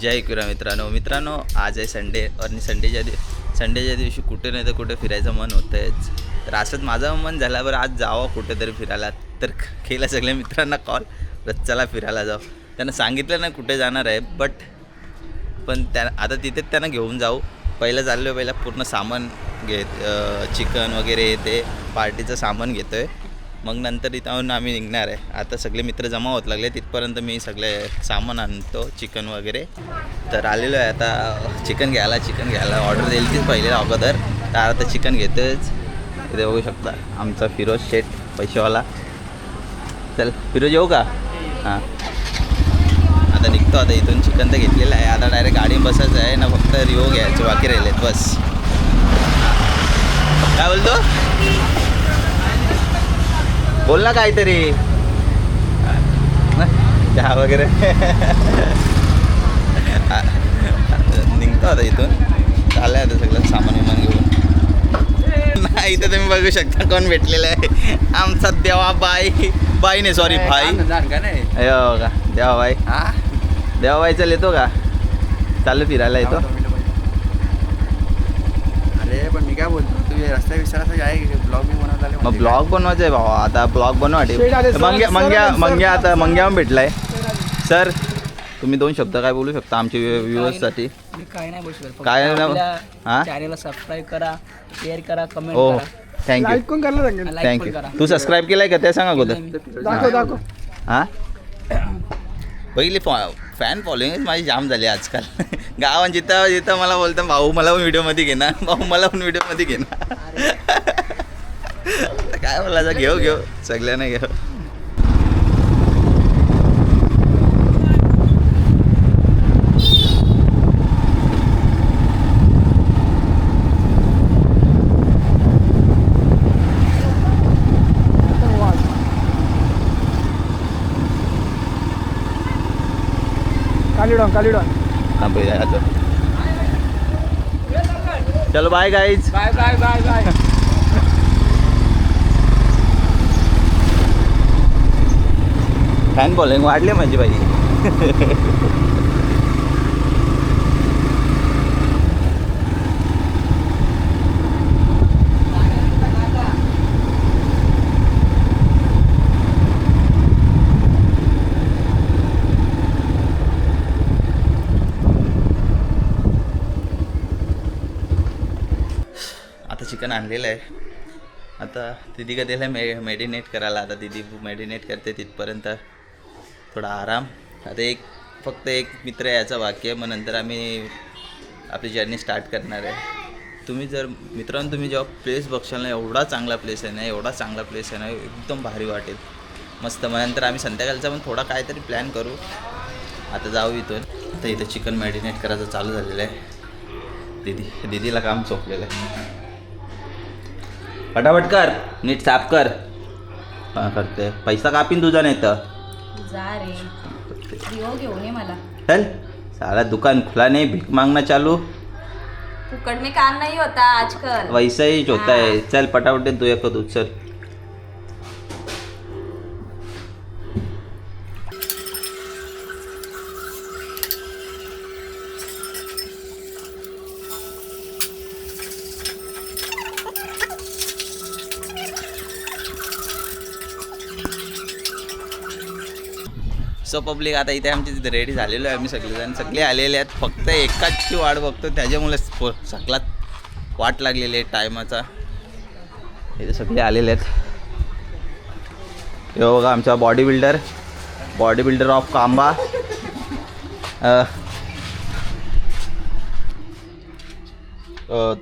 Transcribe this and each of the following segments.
जय किरा मित्रांनो आज आहे संडे आणि संडेच्या दिवशी कुठे नाही तर कुठे फिरायचं मन होतंच. तर असंच माझं मन झालं बरं आज जावं कुठेतरी फिरायला. तर केला सगळ्या मित्रांना कॉल, चला फिरायला जाऊ. त्यांना सांगितलं नाही कुठे जाणार आहे, पण आता तिथेच त्यांना घेऊन जाऊ. पहिला पूर्ण सामान चिकन वगैरे ते पार्टीचं सामान घेतो आहे. मग नंतर इथून आम्ही निघणार आहे. आता सगळे मित्र जमा होत लागले, तिथपर्यंत मी सगळे सामान आणतो चिकन वगैरे. तर आलेलो आहे आता चिकन घ्यायला ऑर्डर दिली तीच पहिले अगोदर. तर आता चिकन घेतोच. इथे बघू शकता आमचा फिरोज शेठ पैसेवाला. चल फिरोज येऊ का? हां आता निघतो. आता इथून चिकन तर घेतलेलं आहे, आता डायरेक्ट गाडी बसायचं आहे ना, फक्त रिओ घ्यायचे बाकी राहिलेत बस. काय बोलतो? बोल ना काहीतरी. चहा वगैरे निघतो आता इथून. चाललं आहे आता सगळं सामान विमान घेऊन. नाही इथं तुम्ही बघू शकता कोण भेटलेलं आहे. आमचा देवाबाई नाही सॉरी भाई. अयो का देवाबाई? देवाबाईचा येतो का? चालू फिरायला येतो. अरे पण मी काय बोलतो, तुझे रस्ता विचारायचं आहे की ब्लॉग मी बनवला? मग ब्लॉग बनवायचं आहे भावा. आता ब्लॉग बनवा. मंग्या भेटलाय. सर तुम्ही 2 शब्द काय बोलू शकता आमच्या व्ह्यूअर्ससाठी? काय नाही बोलू शकत. काय हां, चॅनलला सबस्क्राईब करा, शेअर करा, कमेंट हो करा. थँक्यू. लाईक पण करा. तू सबस्क्राईब केलाय का ते सांगा अगोदर. दाखव. हां पहिली फॅन फॉलोईंगच माझी जाम झाली आजकाल. गावात जिथं मला बोलतं भाऊ मला पण व्हिडिओमध्ये घे ना, भाऊ मला पण व्हिडिओमध्ये घे ना. काय बोलायचं, घेऊ सगळ्यांना घेऊ. कालीडॉन. चलो bye guys. Bye. Fan following वाढले माझी बाई. आता चिकन आणलेलं आहे. आता दिदी का दिलं मेडिनेट करायला. आता दिदी मेडिनेट करते तिथपर्यंत थोडा आराम. आता फक्त एक मित्र यायचा बाकी आहे, मग नंतर आम्ही आपली जर्नी स्टार्ट करणार आहे. तुम्ही जर मित्रांनो तुम्ही जेव्हा प्लेस बघशाल ना, एवढा चांगला प्लेस आहे ना, एकदम भारी वाटेल मस्त. मग नंतर आम्ही संध्याकाळचा पण थोडा काहीतरी प्लॅन करू. आता जाऊ इथून. आता इथं चिकन मॅरिनेट करायचं चालू झालेलं आहे. दिदीला काम सोपलेलं आहे. फटाफट कर, नीट साफ कर. हां करते. पैसा कापीन तुझा नाही तर जा रे, रिओ घेऊन ये मला. चल सारा दुकान खुला नहीं, भीख मांगना चालू. फुकट में काम नहीं होता आजकल. वैसा ही होता है. चल पटापट तू एक तू चल. सो पब्लिक आता इथे आमची रेडी झालेलो आहे. आम्ही सगळे आलेले आहेत. फक्त एकाची वाट बघतो, त्याच्यामुळे सगळ्यात वाट लागलेली आहे टायमाचा. इथे सगळे आलेले आहेत. हे बघा आमचा बॉडी बिल्डर ऑफ कांबा.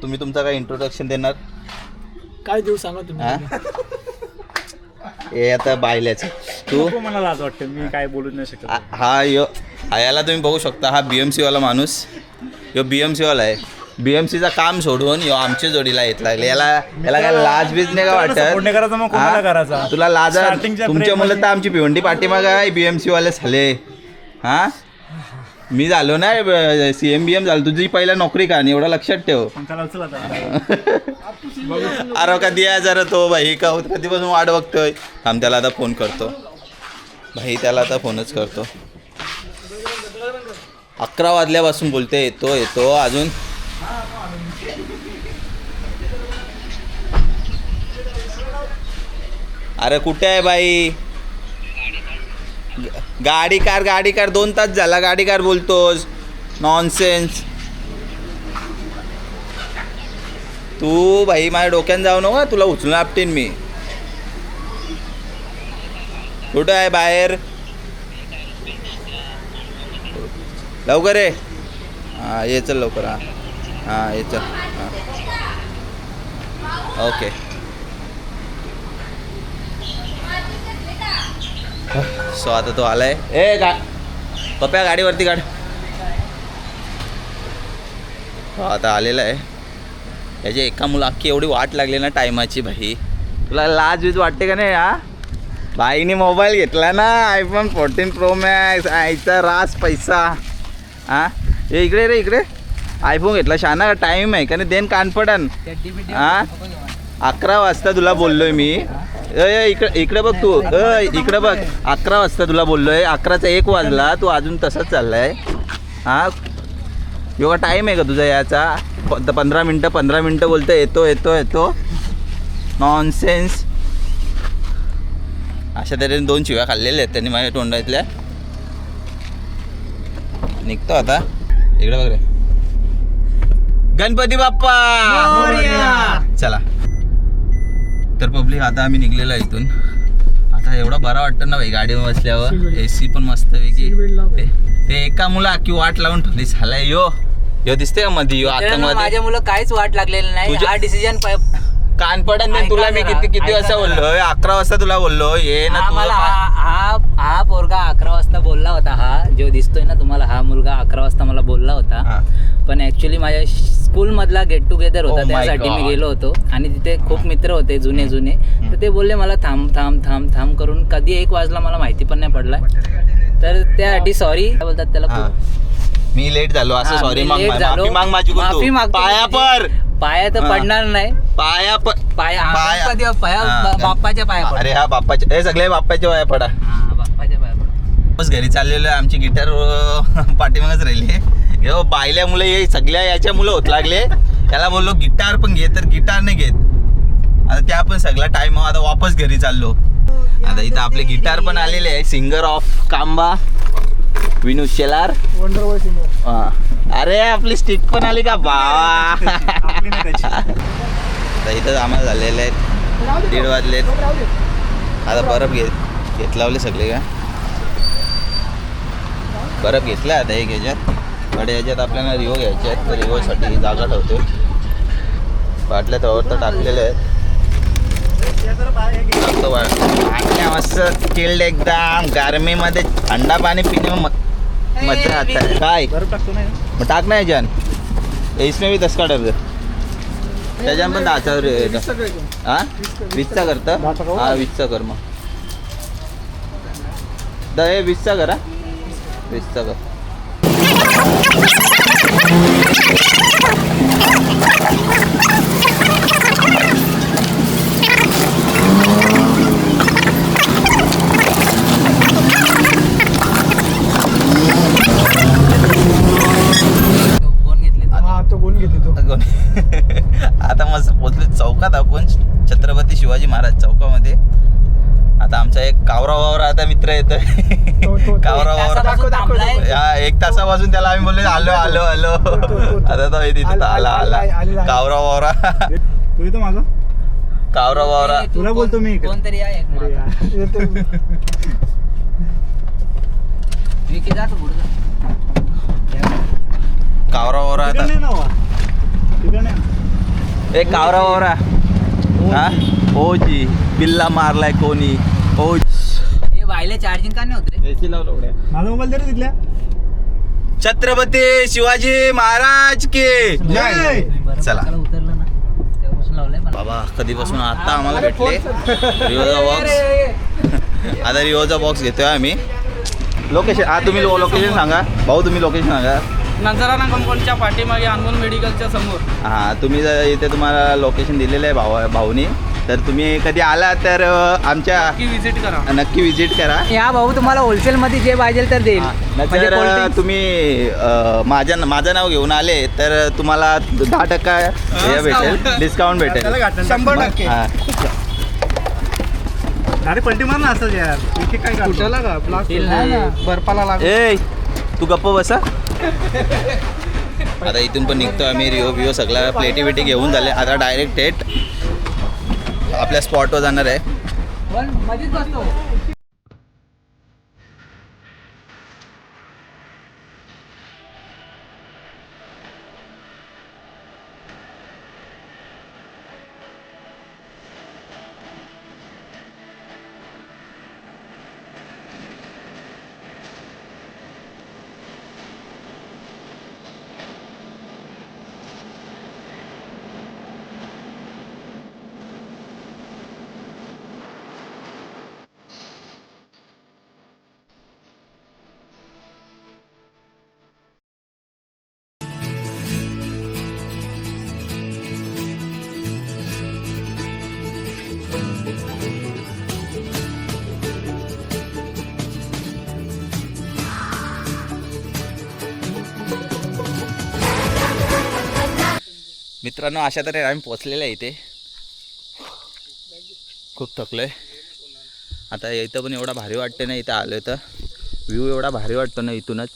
तुम्ही तुमचा काय इंट्रोडक्शन देणार? काय देऊ सांगा तुम्ही. हे आता बायल्याचं तू मला लाज वाटतं, मी काय बोलू नाही शकत. याला तुम्ही बघू शकता. हा BMC वाला माणूस, BMC वाला आहे. BMCचा काम सोडून आमच्या जोडीला येत लागले. याला काय लाज बीज नाही का वाटत? तुला लाज? तुमच्या मुलं तर आमची भिवंडी पाठीमाग आहे BMC वाले झाले. हां मी झालो ना CMBM झालो. तुझी पहिला नोकरी का नाही एवढं लक्षात ठेव. अरे कधी आहे जरा तो भाई का कधीपासून वाट बघतोय. थांब त्याला आता फोन करतो भाई, त्याला आता फोनच करतो. 11 वाजल्यापासून बोलते येतो अजून अरे कुठे आहे बाई गाडी कार 2 तास झाला गाडी कार बोलतोस नॉनसेन्स तू भाई माझ्या डोक्यात जाऊ नको तुला उचलून आपटीन मी कुठं आहे बाहेर लवकर ये हां ये चल लवकर हां ये चल ओके सो आता तो आलाय पप्या गाडीवरती काढ आता आलेला आहे याच्या एका मुलं अख्खी एवढी वाट लागली ना टायमाची भाई तुला लाज वीज वाटते का नाही हा भाईने मोबाईल घेतला ना iPhone 14 Pro Max आईचा रास पैसा हां हे इकडे रे इकडे iPhone घेतला शाना टाईम आहे का नाही देन कानपडन हां 11 वाजता तुला बोललोय मी इकडे बघ तू इकडे बघ 11 वाजता तुला बोललोय 11चा 1 वाजला तू अजून तसंच चाललाय हां योगा टाईम आहे का तुझा याचा 15 मिनटं बोलतो येतो नॉनसेन्स अशा तऱ्हेने 2 शिव्या खाल्लेल्या आहेत त्यांनी माझ्या तोंडातल्या निघतो आता इकडे बघ रे गणपती बाप्पा चला तर पब्लिक आता आम्ही निघलेलो आहे इथून आता एवढा बरा वाटतं ना भाई गाडीवर बसल्यावर AC पण मस्त पैकी ते एका मुला की वाट लावून ठेवली झालाय यो दिसते का मध्ये यो आता माझ्या मुलं काहीच वाट लागलेलं नाही हा डिसिजन कान पडन नाही तुला मी किती वाजता बोललोय 11 वाजता तुला बोललो ये ना मला हा पोरगा 11 वाजता बोलला होता हा जो दिसतोय ना तुम्हाला हा मुलगा 11 वाजता मला बोलला होता पण ऍक्च्युली माझ्या स्कूल मधला गेट टुगेदर होता त्यासाठी मी गेलो होतो आणि तिथे खूप मित्र होते जुने तर ते बोलले मला थांब करून कधी 1 वाजला मला माहिती पण नाही पडला तर त्यासाठी सॉरी बोलतात त्याला मी लेट झालो असं सॉरी माफी माग माझी पाया तर पडणार नाही पाया बाप्पाच्या पाया अरे हा बाप्पाच्या हे सगळे बाप्पाच्या पाया पडा बाप्पाच्या पाया बस घरी चाललेलो आहे आमची गिटार पाठीमागच राहिली हे बायल्या मुलं हे सगळ्या याच्या मुलं होत लागले त्याला बोललो गिटार पण घे तर गिटार नाही घेत आता त्या पण सगळा टाइम आता वापस घरी चाललो आता इथं आपले गिटार पण आलेले आहे सिंगर ऑफ कांबा विनू शेलार अरे आपली स्टिक पण आली का बाबा आता इथं आम्हाला झालेले आहेत 1:30 वाजलेत आता बर्फ घेत लावले सगळे का बर्फ घेतला आता एक ह्याच्यात याच्यात आपल्याला रिओ घ्यायचे आहेत तर रिओसाठी जागा ठेवतो बाटल्या तर टाकलेल्या आहेत मस्त चिल्ड एकदम गरमीमध्ये थंडा पाणी पिणे मजा आता है काय मग टाक नाही जान इसमें भी 10 का डर त्याच्यान पण 10 हां 20चा करतं हां 20चा कर मग 20चा करा 20चा कर आता मस्त पोचले चौकात आपण छत्रपती शिवाजी महाराज चौकामध्ये आता आमचा एक कावरा वावरा आता मित्र येतोय कावरा वावरा 1 तासापासून त्याला आम्ही बोललो आलो आता तो तिथे आला कावरा वावरा कावरा वावरा तुला बोलतो मी कोणतरी कावरा वावरा आता एक कावरा वावरा हा हो जी बिल्ला मारलाय कोणी हो हे बायले चार्जिंग का नाही होत रे एसी लावलं उड्या माझा मोबाईल दे रे तिथल्या छत्रपती शिवाजी महाराज के जय चला उतरलं ना तेव्हापासून लावलंय बाबा कधीपासून आता आम्हाला भेटले रिओचा बॉक्स आता रिओचा बॉक्स घेतोय आम्ही लोकेशन तुम्ही लोकेशन सांगा भाऊ तुम्ही लोकेशन सांगा नंजराना कंपाऊंडच्या पाठीमागे अनमोल मेडिकलच्या समोर हां तुम्ही इथे तुम्हाला लोकेशन दिलेलं आहे भाऊनी तर तुम्ही कधी आला तर आमच्या नक्की विजिट करा. या भाऊ तुम्हाला होलसेल मध्ये जे पाहिजे तर देईल. म्हणजे जर cold तुम्ही माझं नाव घेऊन आले तर तुम्हाला 10% हे भेटेल, डिस्काउंट भेटेल. 100%. हा. अरे पलटी मार ना असं यार इथे काय कुठला का बर्फाला लाग ए तू गप्प बसा. आता इथून पण निघतो आम्ही. रिओ सगळ्या प्लेटी बिटी घेऊन झाले. आता डायरेक्ट थेट आपल्या स्पॉटवर जाणार आहे. पण मध्येच बसतो. मित्रांनो अशा तऱ्हे आम्ही पोचलेलो आहे इथे. खूप थकलो आहे. आता इथं पण एवढा भारी वाटते ना. इथं आलो तर व्ह्यू एवढा भारी वाटतो ना. इथूनच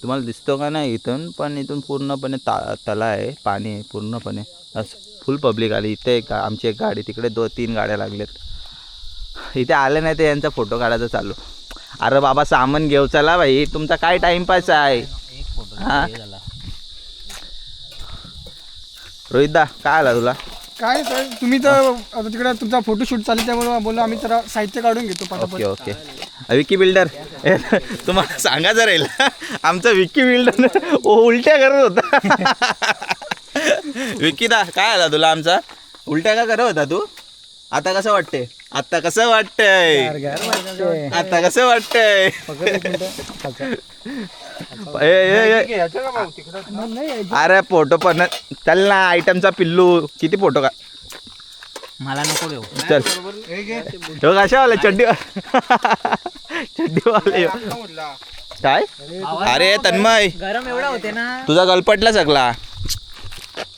तुम्हाला दिसतो का नाही इथून, पण इथून पूर्णपणे तला आहे, पाणी आहे पूर्णपणे. फुल पब्लिक आली इथे. आमची एक गाडी तिकडे 2-3 गाड्या लागल्यात. इथे आले नाही तर यांचा फोटो काढायचा चालू. अरे बाबा सामान घेऊ चला भाई, तुमचा काय टाइमपास आहे. हां रोहितदा काय आला तुला? काय सर तुम्ही तर आता तिकडे तुमचा फोटोशूट चालू त्यामुळे बोललो आम्ही जरा साहित्य काढून घेतो पटापट. Okay okay. विकी बिल्डर तुम्हाला सांगायचं राहील आमचा विकी बिल्डर उलट्या करत होता. विकीदा काय आला तुला आमचा? उलट्या का करत होता तू? आता कसं वाटते? आता कसं वाटतंय? आता कसं वाटतंय? अरे फोटो पण चल ना. आयटमचा पिल्लू किती फोटो का मला नको घेऊ. चल कशावाले चड्डीवाले काय? अरे तन्मय गरम एवढा होते ना. तुझा गलपटला सगळा.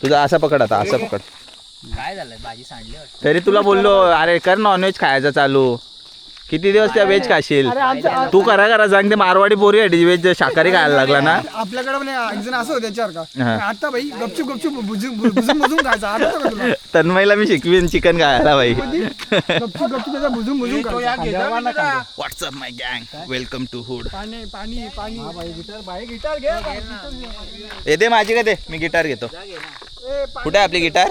तुझा असा पकड, आता असं पकड. काय झालंय भाजी सांडली वाटतं. तरी तुला बोललो अरे कर नॉनव्हेज खायचं चालू. किती दिवस त्या व्हेज खाशील तू? करा सांग. ते मारवाडी पोरी आहे व्हेज शाकाहारी खायला लागला ना. आपल्याकडे पण एक जण असं होतं त्याच्यावर का आता भाई गपचूप बुजून खायचा. आता तुला तन्मयला मी शिकवीन चिकन खायला भाई. गपचूप त्याचा बुजून खायचा. व्हॉट्सअप माय गँग, वेलकम टू हुड. पाणी पाणी पाणी गिटार घे. येते माझी का ते? मी गिटार घेतो. कुठे आहे आपली गिटार?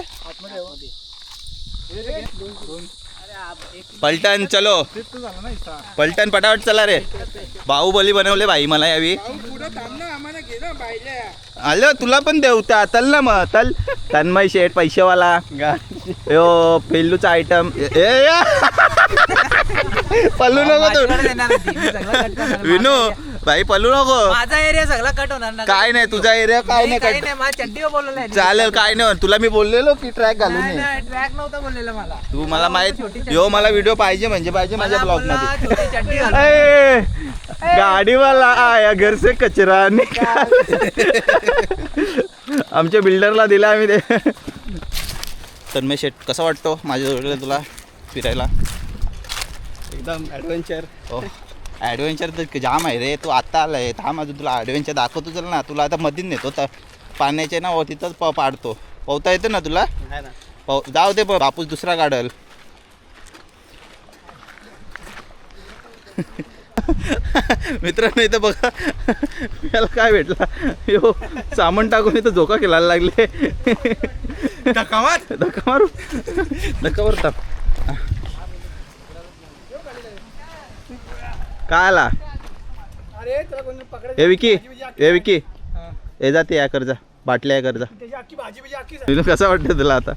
पलटन चलो. पलटन पटापट चला रे. बाहुबली बनवले भाई मला यावी. आलो तुला पण देऊ त्या तल ना. मग तल तन्मय शेठ पैसेवाला यो पेल्लूचा आयटम. पल्लू नको तू विनू भाई, पल्लू नको. माझा एरिया सगळा कट होणार ना. काय नाही तुझा एरिया काय नाही काही नाही. माझ्या चड्डीवर बोलवलंय. चालेल काय नाही. तुला मी बोललेलो की ट्रॅक घालून ये. ट्रॅक नव्हता बोललेला मला. तू मला माहित यो मला व्हिडिओ पाहिजे म्हणजे पाहिजे माझ्या ब्लॉग मध्ये. छोटी चड्डी घालून. ए, गाडीवाला आया घर से कचरा निकाल. आमच्या बिल्डरला दिला आम्ही ते. तन्मय शेट कसा वाटतो माझ्याजवळ तुला फिरायला? एकदम ॲडव्हेंचर. हो ॲडव्हेंचर तर जाम आहे रे. तू आत्ता आला आहे. थांब अजून तुला ॲडव्हेंचर दाखवतो. चल ना तुला आता मधीच नेतो. तर पाण्याचे ना तिथंच पाडतो. पोहता येतं ना तुला? जाऊ दे बापूस दुसरा काढल. मित्रांनो इथं बघा याला काय भेटला. यो सामान टाकून इथं झोका खेळायला लागले. धक्का मारू टाक. काय आला? ए विकी ए जाते या कर्जा बाटल्या कर्जा. कसं वाटतं तुला आता?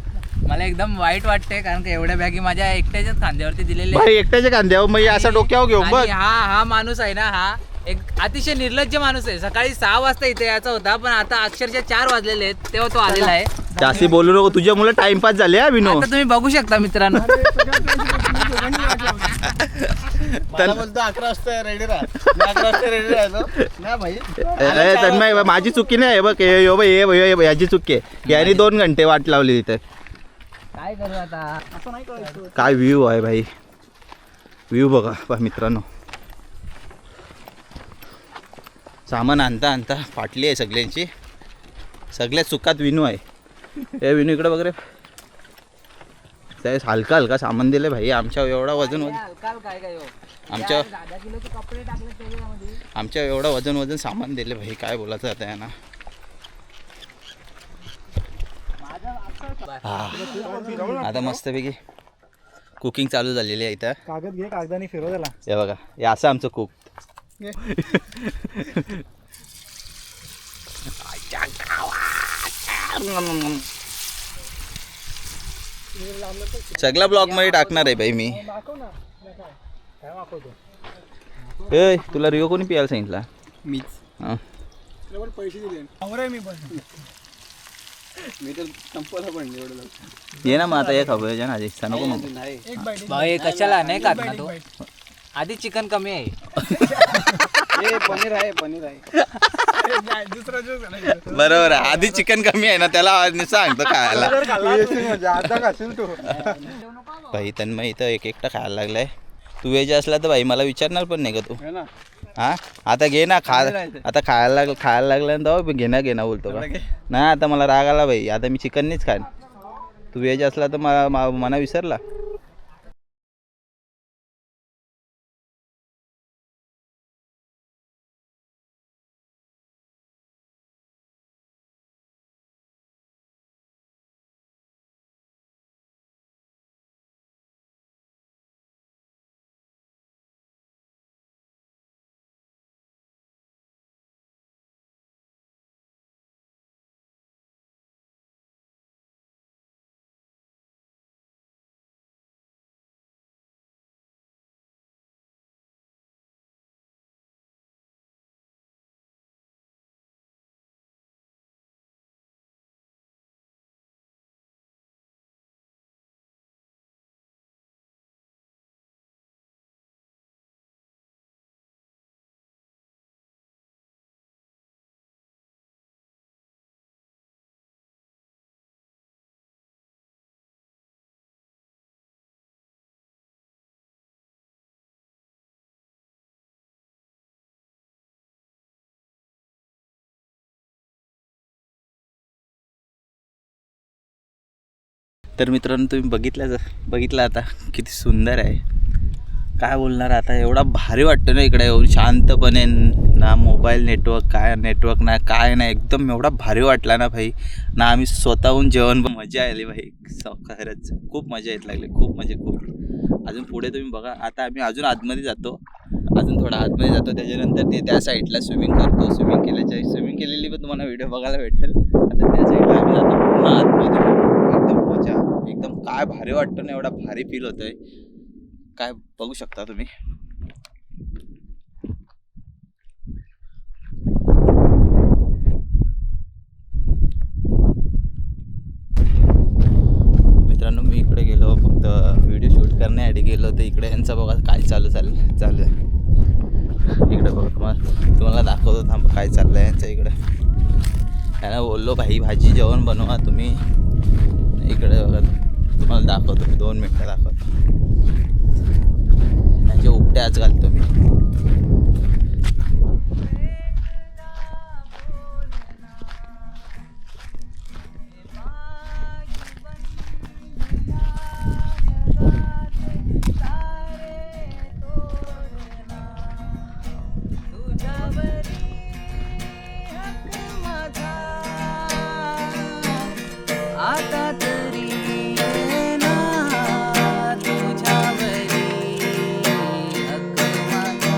मला एकदम वाईट वाटते कारण की एवढ्या बॅगी माझ्या एकट्याच्याच खांद्यावरती दिलेले. भाई एकट्याच्या खांद्यावर मग असा डोक्यावर घेऊन बघ. हा माणूस आहे ना. हा एक अतिशय निर्लज्ज माणूस आहे. सकाळी 6 वाजता इथे यायचा होता, पण आता अक्षरशः 4 वाजलेले आहेत तेव्हा तो आलेला आहे. जास्ती बोलू नको, तुझ्या मुलं टाइमपास झाले हा विनो. आता तुम्ही बघू शकता मित्रांनो. बोलतो 11 वाजता रेडी राहा. 11 वाजता रेडी राहतो ना भाई. तन्मय माझी चुकी नाही बघ, याची चुकी आहे. याने 2 घंटे वाट लावली तिथे. काय करू आता. असं नाही करायचं. काय व्ह्यू आहे भाई, व्ह्यू बघा मित्रांनो. सामान आणता आणता फाटली आहे सगळ्यांची. सगळ्या चुकात विनू आहे. हे विनू इकडे वगैरे त्यावेळेस हलका हलका सामान दिले भाई. आमच्या एवढा वजन आमच्या कपडे टाकले त्याच्यामध्ये. आमच्या एवढं वजन सामान दिले भाई. काय बोलायचं आता यांना. आता मस्तपैकी कुकिंग चालू झालेली आहे इथं. कागद घे, कागदाने फिरव त्याला. हे बघा, हे असं आमचं कुक. सगळा ब्लॉग मध्ये टाकणार आहे भाई मी. काय वापरतो ए तुला रिओ कोणी पियाला सांगितला? मीच. हां पैसे दिले आहे मी पण. मी तर संपवला पण एवढं लवकर. ये ना मग आता, ये खबर ना आधी नको मग. नाही. एक बाईट. भाई कशाला नाही खात ना तो. आधी चिकन कमी आहे. पनीर आहे. दुसरा जो झाला. बरोबर आहे, आधी चिकन कमी आहे ना त्याला सांगतो खायला. आता खाशील तू. भाई तन्मय इथं एक एकटा खायला लागलाय. तू व्हेज असला तर भाई मला विचारणार पण नाही का तू? है ना. हा आता घे ना आता खायला लागलं ना घे ना बोलतो का? नाही आता मला राग आला भाई. आता मी चिकननीच खाईन. तू व्हेज असला तर मना विसरला. तर मित्रांनो तुम्ही बघितलं आता किती सुंदर आहे. काय बोलणार आता. एवढा भारी वाटतं ना इकडे येऊन शांतपणे. ना मोबाईल नेटवर्क ना काय नाही. एकदम एवढा भारी वाटला ना भाई. ना आम्ही स्वतःहून जेवण, मजा आली भाई. खरंच खूप मजा येत लागली. खूप अजून पुढे तुम्ही बघा. आता आम्ही अजून आतमध्ये जातो. त्याच्यानंतर ते त्या साईडला स्विमिंग करतो. स्विमिंग केलेली पण तुम्हाला व्हिडिओ बघायला भेटेल. आता त्या साईडला आम्ही जातो पूर्ण आतमध्ये. एकदम मजा, एकदम काय भारी वाटतं ना. एवढा भारी फील होतोय. काय बघू शकता तुम्ही. मित्रांनो मी इकडे गेलो फक्त व्हिडिओ शूट करण्यासाठी गेलो. तर इकडे यांचं बघा काय चालू आहे. इकडे बघा तुम्हाला दाखवतो. थांबा काय चाललं आहे यांचं इकडे. त्यांना बोललो भाई भाजी जेवण बनवा तुम्ही. इकडे बघा तुम्हाला दाखवतो मी. 2 मिनटं दाखवतो. त्यांचे उपटे आज घालतो मी. आता तरी ना तुझ्यावरी हक्क माझा.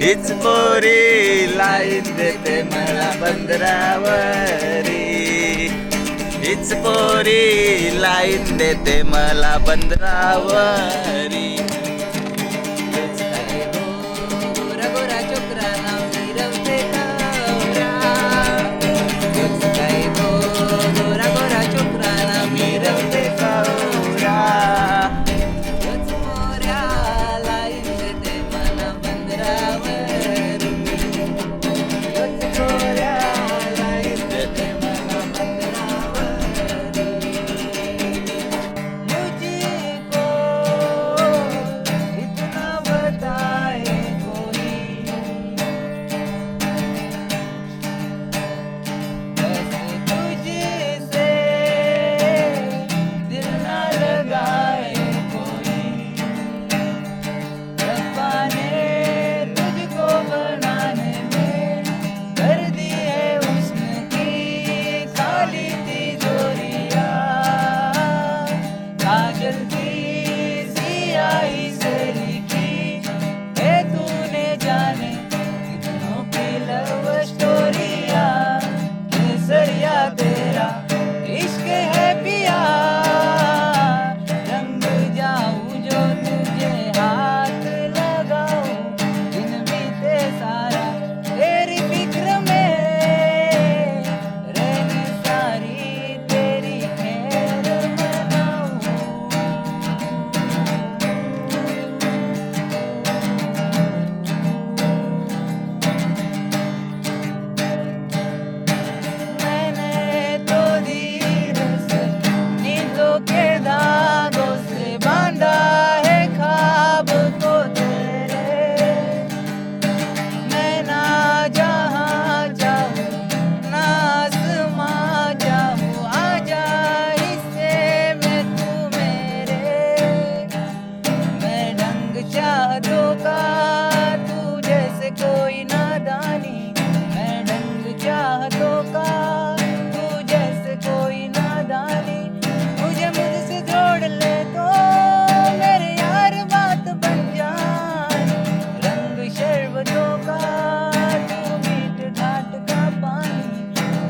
हीच पोरी लाईन देते मला बंदरावरी, हीच पोरी लाईन देते मला बंदरावरी. गोरा गोरा चोकराला मिरवते गौरा. गोरा गोरा चोकराला मिरवते गौरा. मोऱ्या लाईन देते मला बंदरावरी. मोऱ्या लाईन देते मला बंदरावरी. मुझको इतना बताए कोई, कैसे तुझसे दिल ना लगाए कोई. रब्बा ने तुझको बनाने में कर दी है हुस्न की खाली तिजोरियां. काजल की सियाही से लिखी है तूने जाने कितनों की लव स्टोरियां. केसरिया तेरा इश्क है पिया, रंग जाऊं जो तुझे हाथ लगाऊं. दिन बीते सारा तेरी फिक्र में, रहने सारी तेरी खैर मनाऊं. मैंने तो धीर से नींदों के धागों से बांधा है ख्वाब को तेरे. मैं ना जहाँ जाऊँ ना आसमां जाऊँ, आजा हिस्से में तू मेरे. मैं ढंग चाहतों का तू जैसे कोई नादानी. मैं ढंग चाहतों का तू जैसे कोई नादानी. मुझे मुझसे जोड़ ले तो मेरे यार बात बन जाए. रंग शरबतों का तू मीठ घाट का पानी.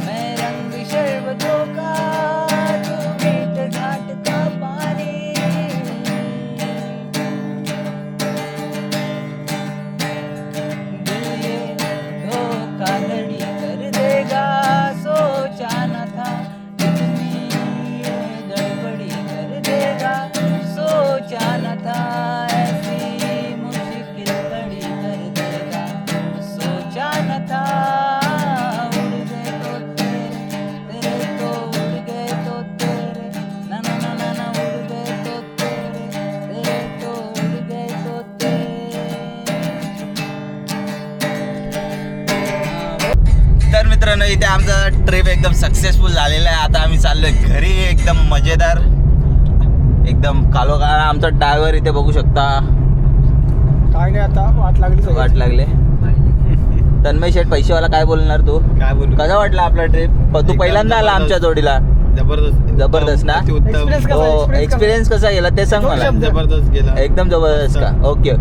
मैं रंग शरबतों का तू मीठ घाट का पानी. दिल ये धोखाधड़ी कर देगा सोचा न था. इतनी ये गड़बड़ी कर देगा सोचा न था. ऐसी मुश्किल खड़ी कर देगा सोचा न था. उड़ गए तो तेरे, तेरे तो उड़ गए तो तेरे. ना ना ना ना ना उड़ गए तो तेरे, तेरे तो उड़ गए तो तेरे. तर मित्रांनो इथे आमचा ट्रिप एकदम सक्सेसफुल झालेला आहे. आता आम्ही चाललोय घरी एकदम मजेदार, एकदम कालोखाल. आमचा ड्रायव्हर इथे बघू शकता, काय नाही आता वाट लागली सगळी. वाट लागले. तन्मय शेठ पैसेवाला काय बोलणार तू? काय बोलू? कसा वाटला आपला ट्रिप? तू पहिल्यांदा आला आमच्या जोडीला. जबरदस्त जबरदस्त ना? उत्तम. Experience कसा? हो, experience कसा? एक्सपिरियन्स कसा गेला ते सांग मला. जबरदस्त गेला. एकदम जबरदस्त का? ओके.